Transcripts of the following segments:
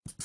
Hello,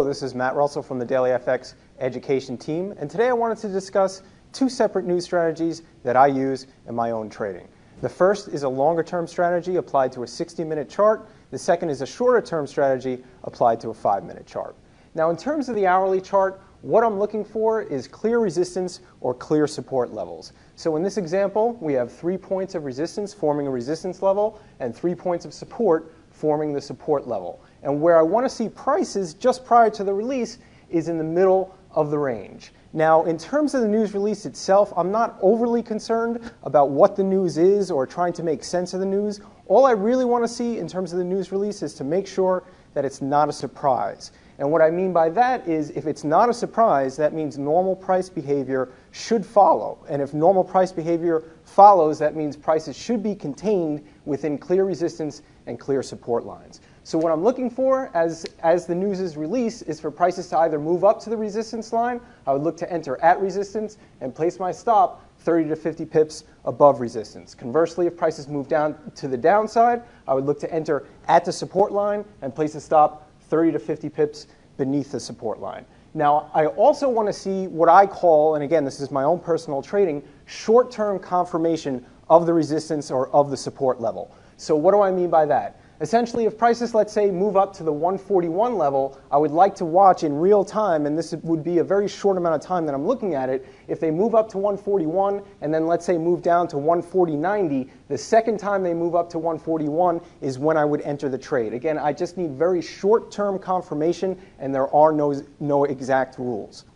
this is Matt Russell from the Daily FX education team, and today I wanted to discuss two separate news strategies that I use in my own trading. The first is a longer-term strategy applied to a 60-minute chart. The second is a shorter-term strategy applied to a 5-minute chart. Now, in terms of the hourly chart, what I'm looking for is clear resistance or clear support levels. So in this example, we have 3 points of resistance forming a resistance level and 3 points of support forming the support level. And where I want to see prices just prior to the release is in the middle of the range. Now, in terms of the news release itself, I'm not overly concerned about what the news is or trying to make sense of the news. All I really want to see in terms of the news release is to make sure that it's not a surprise. And what I mean by that is if it's not a surprise, that means normal price behavior should follow. And if normal price behavior follows, that means prices should be contained within clear resistance and clear support lines. So what I'm looking for as the news is released is for prices to either move up to the resistance line. I would look to enter at resistance and place my stop 30 to 50 pips above resistance. Conversely, if prices move down to the downside, I would look to enter at the support line and place a stop 30 to 50 pips beneath the support line. Now, I also want to see what I call, and again, this is my own personal trading, short-term confirmation of the resistance or of the support level. So what do I mean by that? Essentially, if prices, let's say, move up to the 141 level, I would like to watch in real time, and this would be a very short amount of time that I'm looking at it. If they move up to 141 and then, let's say, move down to 140.90, the second time they move up to 141 is when I would enter the trade. Again, I just need very short-term confirmation, and there are no exact rules.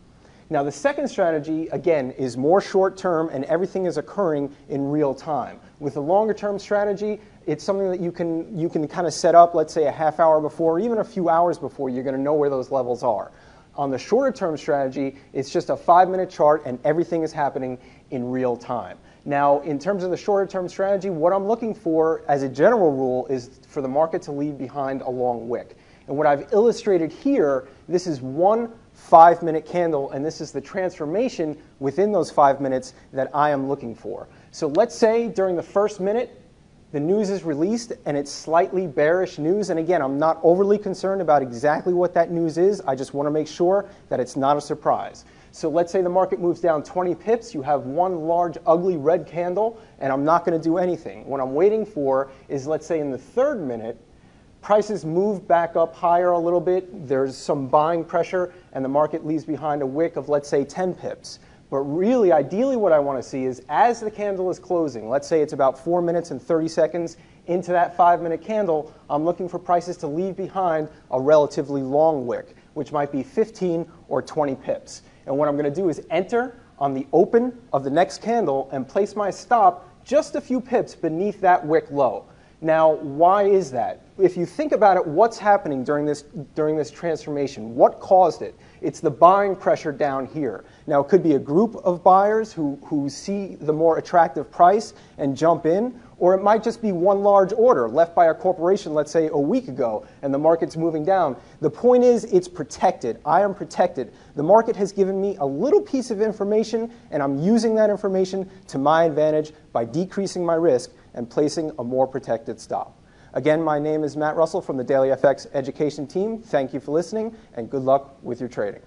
Now, the second strategy, again, is more short-term, and everything is occurring in real time. With a longer-term strategy, it's something that you can kind of set up, let's say, a half hour before, or even a few hours before. You're going to know where those levels are. On the shorter-term strategy, it's just a 5-minute chart, and everything is happening in real time. Now, in terms of the shorter-term strategy, what I'm looking for, as a general rule, is for the market to leave behind a long wick. And what I've illustrated here, this is one 5-minute candle, and this is the transformation within those 5 minutes that I am looking for. So let's say during the first minute, the news is released and it's slightly bearish news. And again, I'm not overly concerned about exactly what that news is. I just want to make sure that it's not a surprise. So let's say the market moves down 20 pips. You have one large, ugly red candle, and I'm not going to do anything. What I'm waiting for is, let's say in the third minute, prices move back up higher a little bit. There's some buying pressure, and the market leaves behind a wick of, let's say, 10 pips. But really, ideally, what I want to see is as the candle is closing, let's say it's about 4 minutes and 30 seconds into that 5-minute candle, I'm looking for prices to leave behind a relatively long wick, which might be 15 or 20 pips. And what I'm going to do is enter on the open of the next candle and place my stop just a few pips beneath that wick low. Now, why is that? If you think about it, what's happening during this transformation? What caused it? It's the buying pressure down here. Now, it could be a group of buyers who see the more attractive price and jump in, or it might just be one large order left by a corporation, let's say, a week ago, and the market's moving down. The point is, it's protected. I am protected. The market has given me a little piece of information, and I'm using that information to my advantage by decreasing my risk and placing a more protected stop. Again, my name is Matt Russell from the Daily FX education team. Thank you for listening, and good luck with your trading.